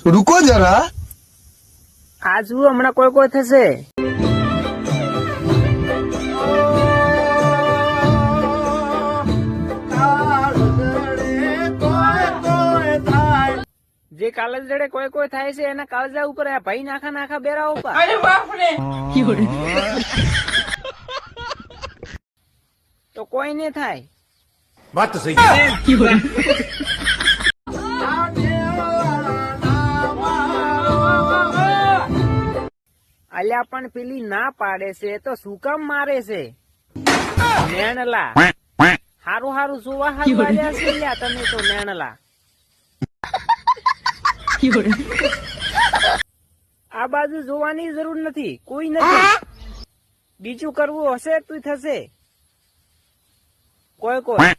रुको जरा। આ જુઓ હમણાં કોઈ કોઈ થશે. જે કાળજ જડે કોઈ કોઈ થાય છે એના કાળજા ઉપર આ ભાઈ નાખા નાખા બેરા ઉપર. તો કોઈ ને થાય. बात तो सही है। અલ્યા પણ પેલી ના પાડે છે તો શું કામ મારે છે? નેણલા હારું હારું જોવા હારું આલ્યા છે લ્યા તમે તો નેણલા. આ બાજુ જોવાની જરૂર નથી, કોઈ નથી. બીજું કરવું હશે તું થશે. કોઈ કોઈ